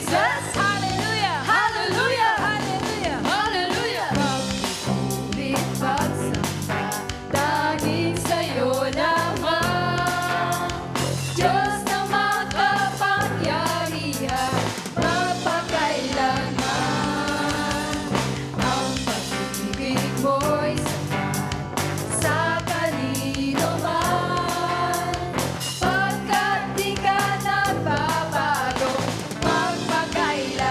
Jesus. Hallelujah. Hallelujah. Hallelujah. Hallelujah. Pagpupuri, pagsamba, tanging sa'yo lamang. Diyos na makapangyarihan, mapakailanman. Ang pag-ibig mo'y sapat sa kanino man. Pagkat di ka nagbabago, magpakailanman.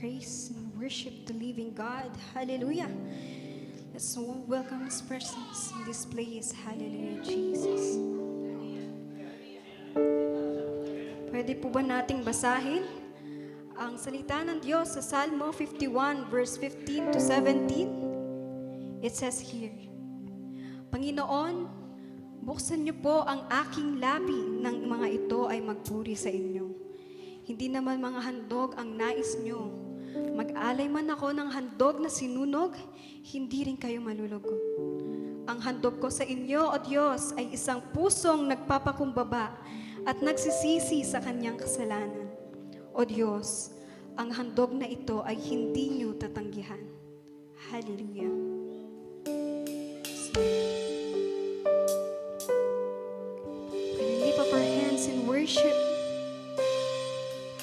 praise and worship the living God. Hallelujah. Let's welcome His presence in this place. Hallelujah, Jesus. Pwede po ba nating basahin ang salita ng Diyos sa Salmo 51 verse 15 to 17? It says here, Panginoon, buksan niyo po ang aking labi nang mga ito ay magpuri sa inyo. Hindi naman mga handog ang nais niyo. Mag-alay man ako ng handog na sinunog, hindi rin kayo malulugo. Ang handog ko sa inyo, O Diyos, ay isang pusong nagpapakumbaba at nagsisisi sa kanyang kasalanan. O Diyos, ang handog na ito ay hindi niyo tatanggihan. Hallelujah. Can we lift up our hands in worship?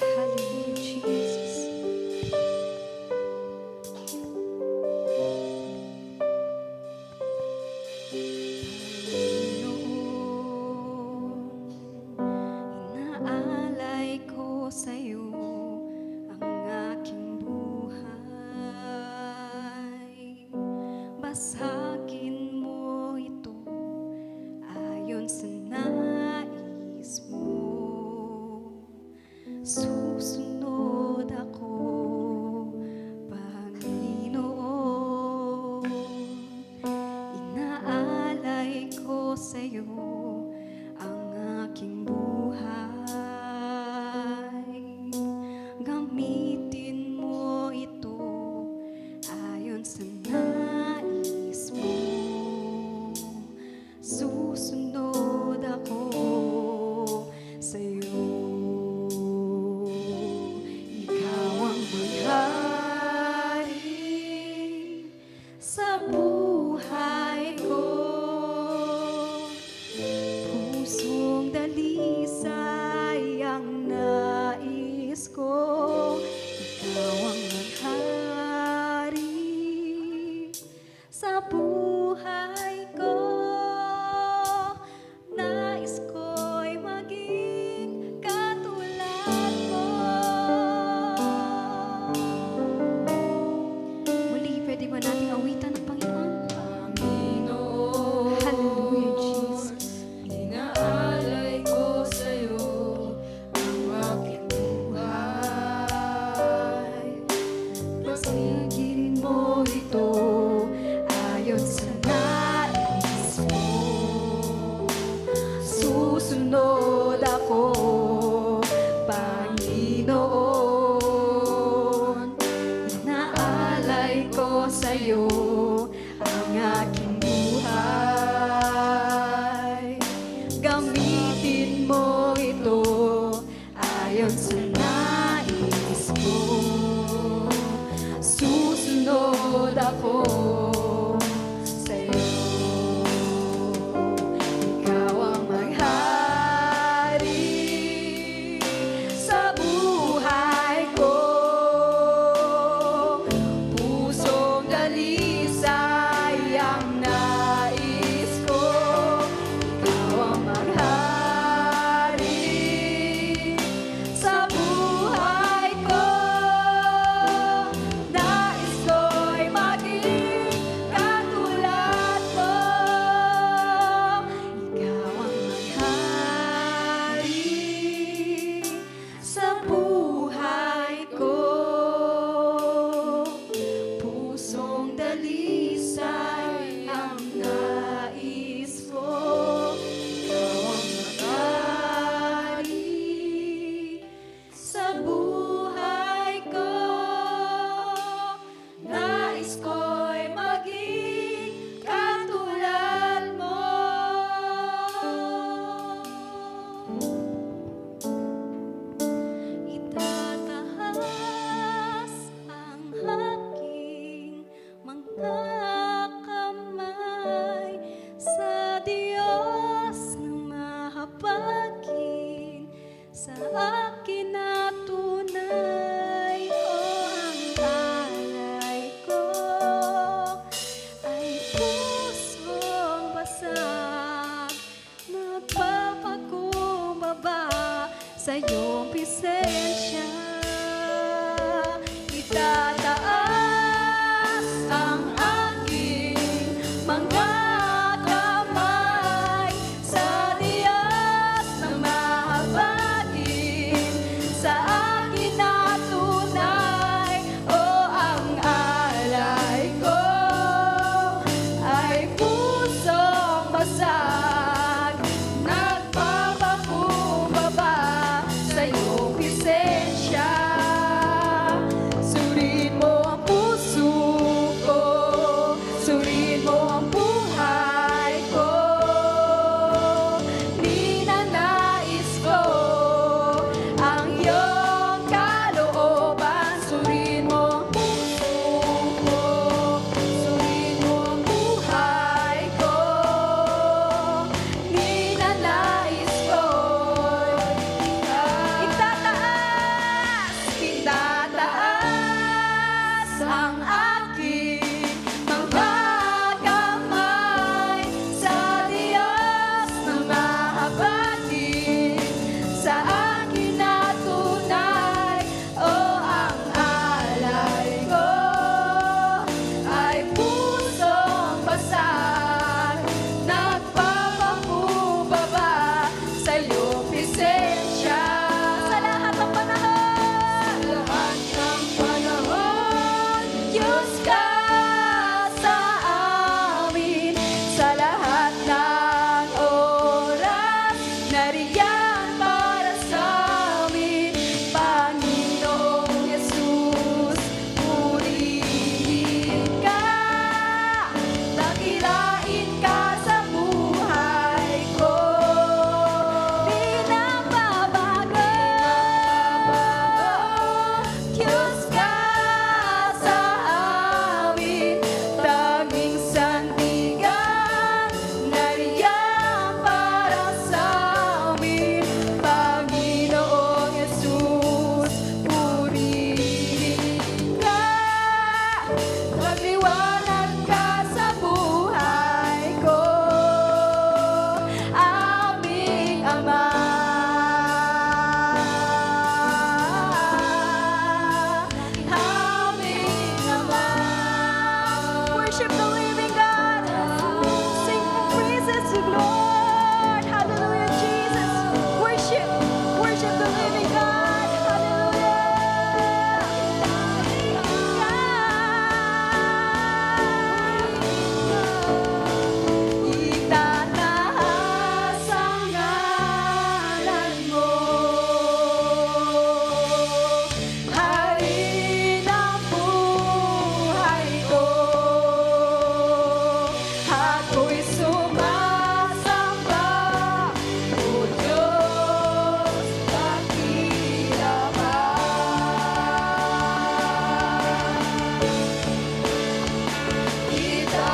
Hallelujah, Jesus. Inaalay ko sa'yo ang aking buhay. Basagin mo ito ayon sa nais mo. Susunod ako, Panginoon. Inaalay ko sa'yo ang aking buhay. Gamitin mo ito ayon sa nais mo. Susunod ako sa'yo. Ikaw ang maghari sa buhay ko. Pusong dalisay ang nais ko. Ikaw ang maghari sa buhay ko. Nais ko'y maging katulad mo. Muli, pwede ba nating awitan ng Panginoon? Hallelujah, Jesus. Inaalay ko sa'yo ang aking buhay. Pasigilin mo ito ayon sa nais mo. Susunod ako, Panginoon. Inaalay ko sa'yo ang aking buhay. Gamitin mo ito ayon sa nais mo. Susunod ako sa'yo. Ikaw ang maghari sa buhay ko. Pusong dalisay ang nais ko. Ikaw ang maghari sa buhay ko. Nais ko'y maging katulad mo. Ikaw ang maghari sa buhay ko. Pusong dalisay ang nais ko. Ikaw ang maghari sa buhay ko. Nais ko'y maging katulad mo. Itatahas ang aking mga kamay sa Diyos na mahabagin sa akin na tunay. O ang alay ko ay pusong basag, nagpapakumbaba sa iyong presensya. Worship the living God. Sing praises to Lord. Hallelujah, Jesus. Worship. Worship the living God. Hallelujah. Itataas ang ngalan mo. Hari ng buhay ko. Ako'y sumasamba, O Diyos, dakila ka.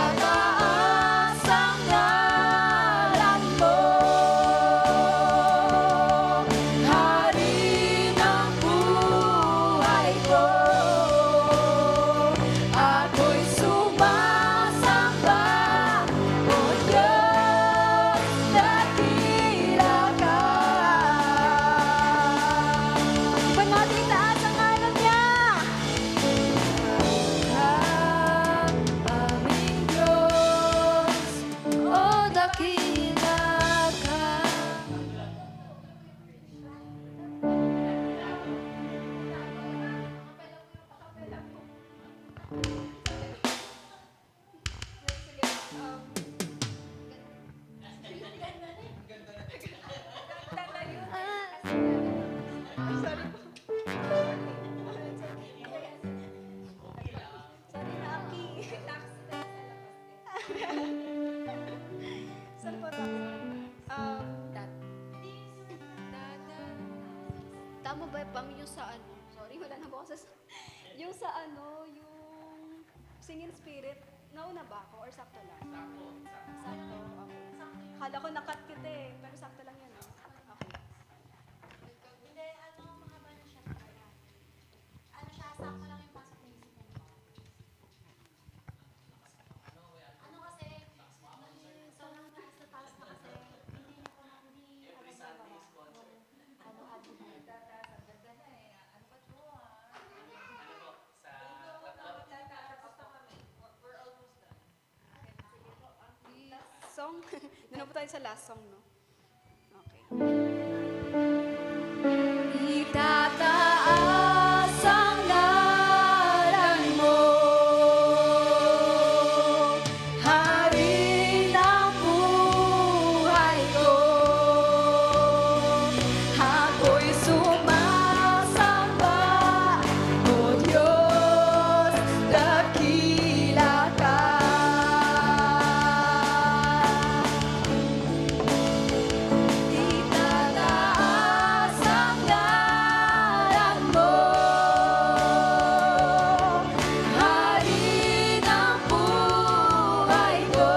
Itataas ang ngalan mo. Hari ng buhay ko. Ako'y sumasamba, O Diyos, dakila ka. Iban natin itaas ang ngalan niya. Aming Diyos, o dakila ka. Sorry na, Aki. Saan po tayo? Tama ba pang yung sa ano? Sorry, wala na ba ako sa... Yung sa ano, yung singing spirit, nauna ba ako or sakto lang? Sakto. Okay. Kala ko nakat kita eh, pero sakto lang yan. Okay. Hindi, mahaba na siya talaga. Sakto lang yung pasok ng isip mo. Kasi, sobrang taas na kasi, hindi niyo po hindi alam Last song? Doon na po tayo sa last song, no? Okay. Itataas ang ngalan mo. Hari ng buhay ko. Ako'y sumasamba, O Diyos, dakila ka. Itataas ang ngalan mo. Hari ng buhay ko.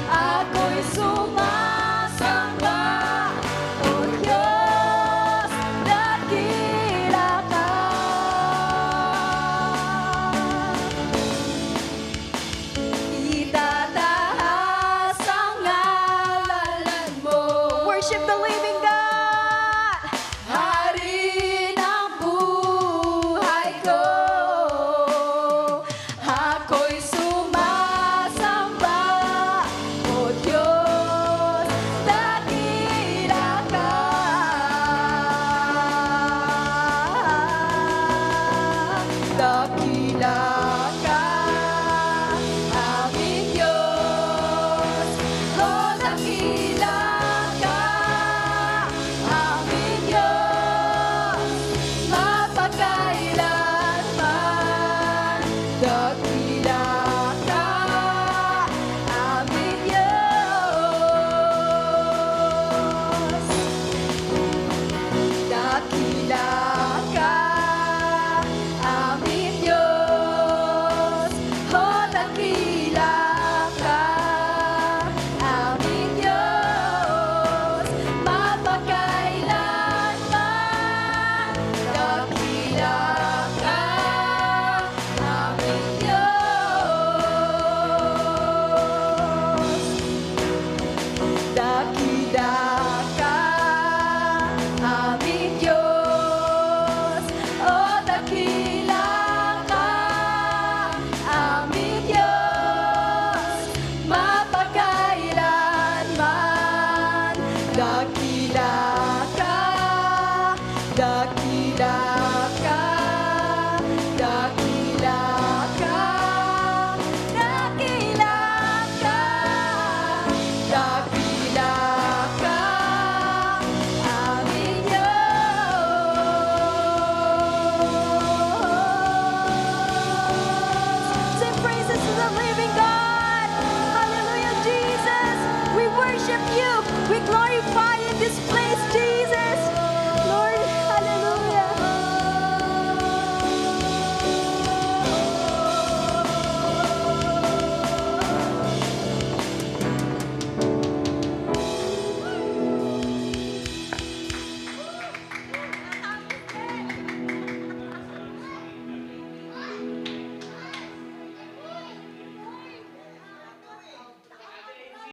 Ako'y sumasamba, O Diyos, dakila ka. Itataas ang ngalan mo. Worship the living God. Hari ng buhay ko. Ako'y sumasamba, O Diyos, dakila ka. Dakila ka, aming Diyos. O dakila ka, aming Diyos. Mapagkailanman, dakila Father.